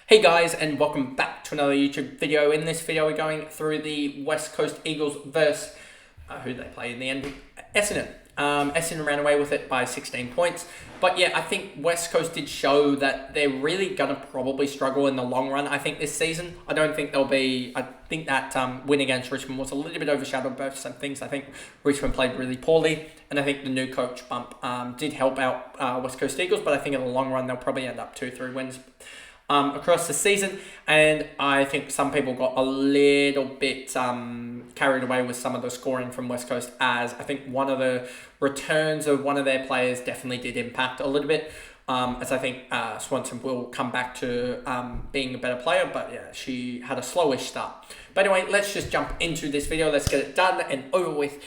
Hey guys, and welcome back to another YouTube video. In this video, we're going through the West Coast Eagles versus who they play in the end, Essendon. Essendon ran away with it by 16 points. But yeah, I think West Coast did show that they're really going to probably struggle in the long run. I think this season, I think that win against Richmond was a little bit overshadowed by some things. I think Richmond played really poorly, and I think the new coach bump did help out West Coast Eagles, but I think in the long run, they'll probably end up 2-3 wins across the season, and I think some people got a little bit carried away with some of the scoring from West Coast, as I think one of the returns of one of their players definitely did impact a little bit, as I think Swanson will come back to being a better player, but yeah, she had a slowish start. But anyway, let's just jump into this video. Let's get it done and over with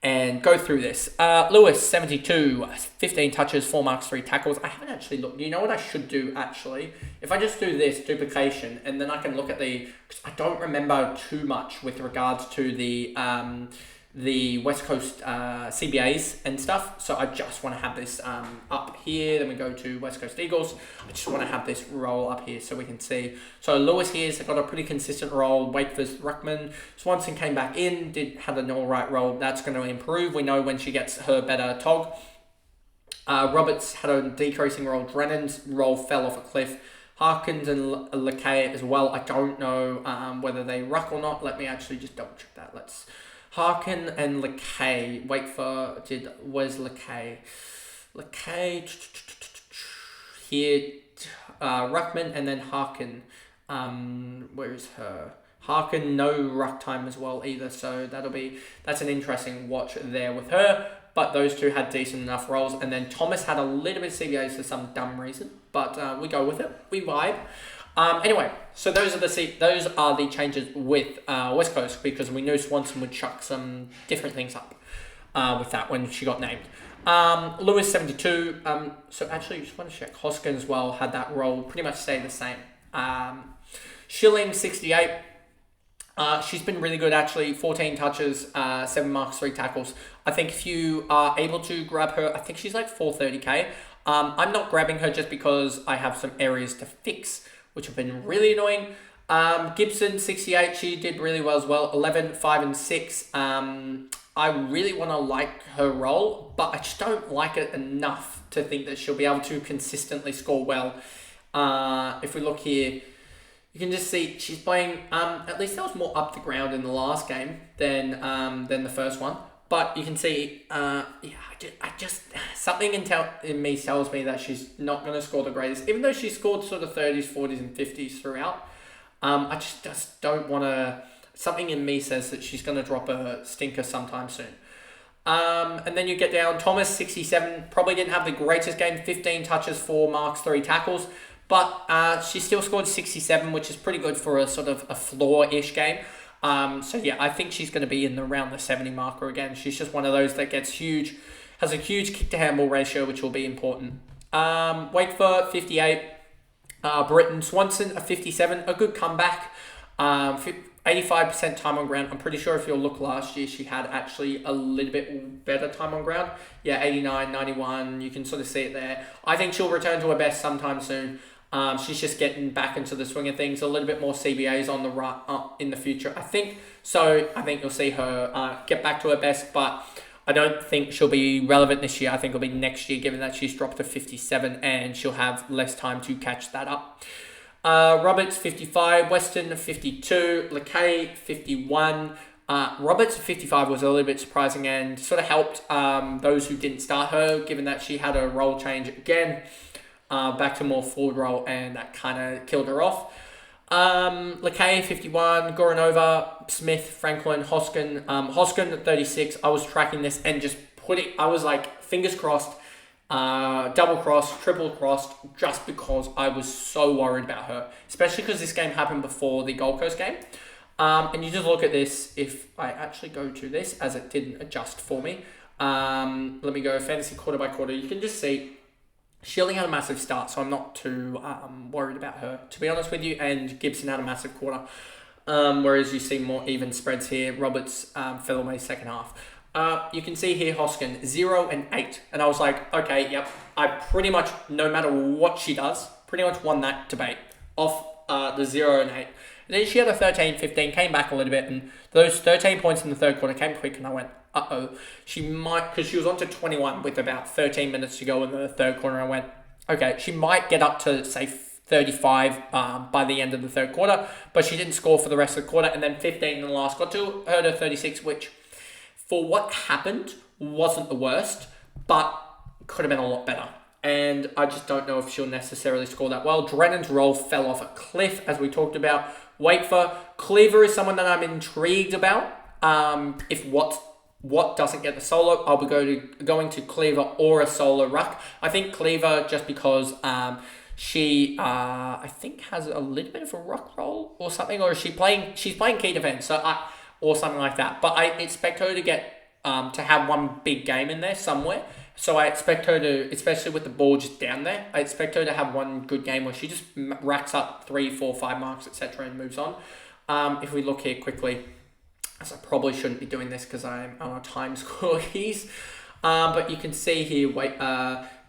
and go through this. Lewis, 72, 15 touches, 4 marks, 3 tackles. I haven't actually looked. You know what I should do, actually? If I just do this, duplication, and then I can look at because I don't remember too much with regards to the West Coast CBAs and stuff. So I just want to have this up here. Then we go to West Coast Eagles. I just want to have this roll up here so we can see. So Lewis here's got a pretty consistent role. Wait for Ruckman. Swanson came back in, had an all right role. That's going to improve. We know when she gets her better tog. Roberts had a decreasing role. Drennan's role fell off a cliff. Harkins and Lakay as well. I don't know whether they ruck or not. Let me actually just double check that. Harkin and Lakay. Where's Lakay? Lakay here. Ruckman and then Harkin. Where is her? Harkin, no ruck time as well either. So that's an interesting watch there with her. But those two had decent enough roles, and then Thomas had a little bit of CBAs for some dumb reason. But we go with it. We vibe. Anyway, so those are the changes with West Coast, because we knew Swanson would chuck some different things up with that when she got named. Lewis, 72. So actually, just want to check. Hoskin as well had that role pretty much stay the same. Schilling, 68. She's been really good, actually. 14 touches, 7 marks, 3 tackles. I think if you are able to grab her, I think she's like 430k. I'm not grabbing her just because I have some areas to fix, which have been really annoying. Gibson, 68, she did really well as well. 11, 5 and 6. I really want to like her role, but I just don't like it enough to think that she'll be able to consistently score well. If we look here, you can just see she's playing, at least that was more up the ground in the last game than the first one. But you can see, I just something in me tells me that she's not going to score the greatest. Even though she scored sort of 30s, 40s and 50s throughout, I just don't want to. Something in me says that she's going to drop a stinker sometime soon. And then you get down, Thomas, 67, probably didn't have the greatest game, 15 touches, 4 marks, 3 tackles. But she still scored 67, which is pretty good for a sort of a floor-ish game. So yeah, I think she's going to be around the 70 marker again. She's just one of those that has a huge kick to handball ratio, which will be important. Wakefoot, 58. Britton. Swanson, a 57, a good comeback. 85% time on ground. I'm pretty sure if you'll look last year, she had actually a little bit better time on ground. Yeah, 89, 91, you can sort of see it there. I think she'll return to her best sometime soon. She's just getting back into the swing of things. A little bit more CBAs on the right in the future, I think. So I think you'll see her get back to her best, but I don't think she'll be relevant this year. I think it'll be next year, given that she's dropped to 57 and she'll have less time to catch that up. Roberts, 55. Weston, 52. Lakay, 51. Roberts, 55 was a little bit surprising and sort of helped those who didn't start her, given that she had a role change again. Back to more forward role, and that kind of killed her off. Lakay, 51, Goranova, Smith, Franklin, Hoskin. Hoskin at 36, I was tracking this and just I was like, fingers crossed, double crossed, triple crossed, just because I was so worried about her, especially because this game happened before the Gold Coast game. And you just look at this, if I actually go to this, as it didn't adjust for me. Let me go fantasy quarter by quarter. You can just see Schilling had a massive start, so I'm not too worried about her, to be honest with you. And Gibson had a massive quarter, whereas you see more even spreads here. Roberts fell away second half. You can see here Hoskin, 0 and 8. And I was like, okay, yep, I pretty much, no matter what she does, pretty much won that debate off the 0 and 8. And then she had a 13-15, came back a little bit, and those 13 points in the third quarter came quick, and I went, she might, because she was on to 21 with about 13 minutes to go in the third quarter, and I went, okay, she might get up to, say, 35 by the end of the third quarter, but she didn't score for the rest of the quarter, and then 15 in the last got to her to 36, which, for what happened, wasn't the worst, but could have been a lot better. And I just don't know if she'll necessarily score that well. Drennan's role fell off a cliff, as we talked about. Waitfer. Cleaver is someone that I'm intrigued about. If what doesn't get the solo, I'll be going to Cleaver or a solo ruck. I think Cleaver, just because she I think has a little bit of a ruck role or something, or she's playing key defense, or something like that. But I expect her to get to have one big game in there somewhere. So I expect her to, especially with the ball just down there, I expect her to have one good game where she just racks up 3, 4, 5 marks, etc., and moves on. If we look here quickly, as I probably shouldn't be doing this because I'm on a time score keys, but you can see here,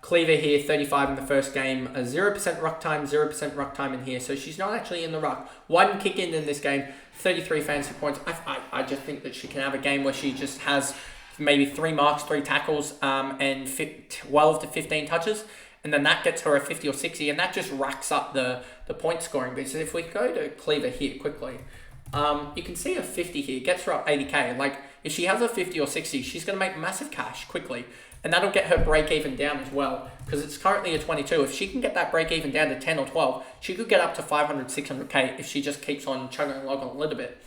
Cleaver here, 35 in the first game, 0% ruck time, 0% ruck time in here. So she's not actually in the ruck. One kick in this game, 33 fantasy points. I just think that she can have a game where she just has maybe 3 marks, 3 tackles, and 12 to 15 touches, and then that gets her a 50 or 60, and that just racks up the point scoring bit. So if we go to Cleaver here quickly, you can see a 50 here, gets her up 80k. Like, if she has a 50 or 60, she's going to make massive cash quickly, and that'll get her break even down as well, because it's currently a 22. If she can get that break even down to 10 or 12, she could get up to 500, 600k if she just keeps on chugging along a little bit.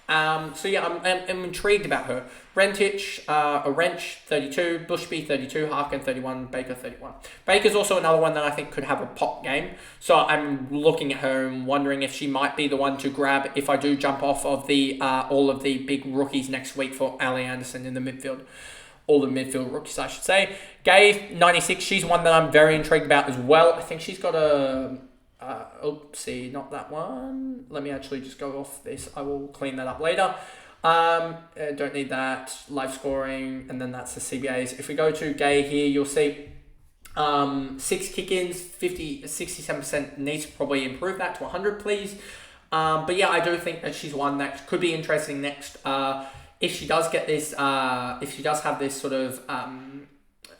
So yeah, I'm intrigued about her. Rentich, a Wrench, 32, Bushby, 32, Harkin, 31, Baker, 31. Baker's also another one that I think could have a pop game. So I'm looking at her and wondering if she might be the one to grab if I do jump off of the all of the big rookies next week for Ali Anderson in the midfield. All the midfield rookies, I should say. Gay, 96, she's one that I'm very intrigued about as well. I think she's got a... oopsie, not that one. Let me actually just go off this. I will clean that up later. Don't need that. Live scoring, and then that's the CBAs. If we go to Gay here, you'll see 6 kick-ins, 67%. Needs to probably improve that to 100, please. But yeah, I do think that she's one that could be interesting next. If she does get this, if she does have this sort of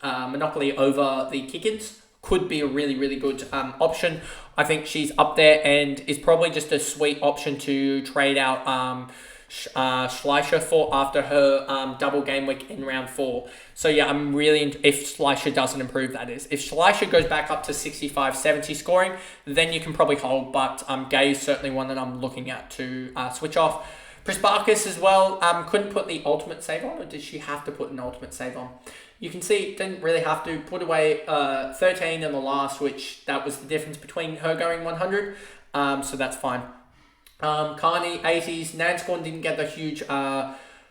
monopoly over the kick-ins, could be a really, really good option. I think she's up there and is probably just a sweet option to trade out Schleicher for after her double game week in round 4. So yeah, I'm really, if Schleicher doesn't improve, that is. If Schleicher goes back up to 65, 70 scoring, then you can probably hold, but Gay is certainly one that I'm looking at to switch off. Prisparkis as well, couldn't put the ultimate save on, or did she have to put an ultimate save on? You can see, didn't really have to put away 13 in the last, which that was the difference between her going 100. So that's fine. Carney, 80s. Nanscorn didn't get the huge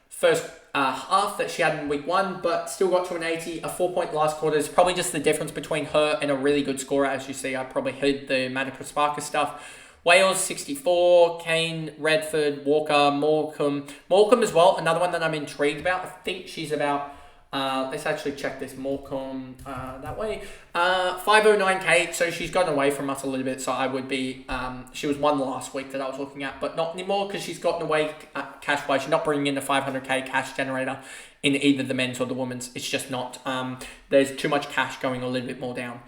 first half that she had in week 1, but still got to an 80. A 4-point last quarter is probably just the difference between her and a really good scorer. As you see, I probably hid the Maddie Sparker stuff. Wales, 64. Kane, Redford, Walker, Morecambe. Morecambe as well, another one that I'm intrigued about. I think she's about... let's actually check this. Morecambe that way. 509k, so she's gotten away from us a little bit, so I would be... she was one last week that I was looking at, but not anymore because she's gotten away cash-wise. She's not bringing in a 500k cash generator in either the men's or the women's. It's just not... there's too much cash going a little bit more down.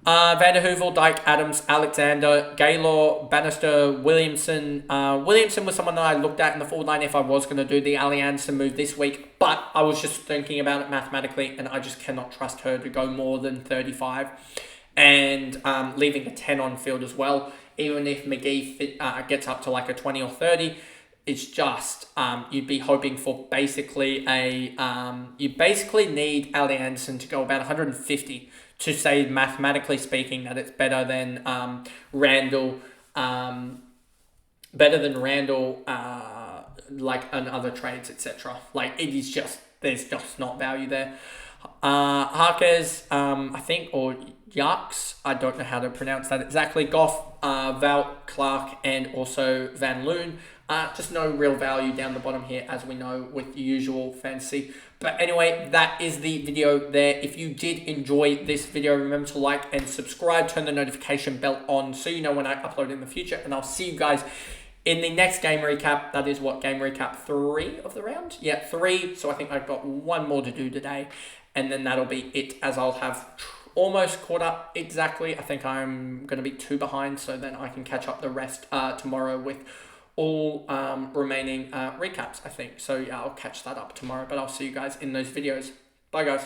Vanderhoovel, Dyke, Adams, Alexander, Gaylor, Bannister, Williamson. Williamson was someone that I looked at in the forward line if I was going to do the Ali Anderson move this week, but I was just thinking about it mathematically, and I just cannot trust her to go more than 35. And leaving a 10 on field as well, even if McGee gets up to like a 20 or 30, it's just, you'd be hoping for basically you basically need Ali Anderson to go about 150 to say, mathematically speaking, that it's better than Randall, like on other trades, etc. Like, it is just, there's just not value there. Harkes, I think, or Yarks, I don't know how to pronounce that exactly. Goff, Val, Clark, and also Van Loon. Just no real value down the bottom here, as we know, with the usual fantasy. But anyway, that is the video there. If you did enjoy this video, remember to like and subscribe, turn the notification bell on so you know when I upload in the future. And I'll see you guys in the next game recap. That is what, game recap 3 of the round? Yeah, 3. So I think I've got one more to do today. And then that'll be it, as I'll have almost caught up exactly. I think I'm going to be 2 behind, so then I can catch up the rest tomorrow with all remaining recaps, I think. So yeah, I'll catch that up tomorrow, but I'll see you guys in those videos. Bye, guys.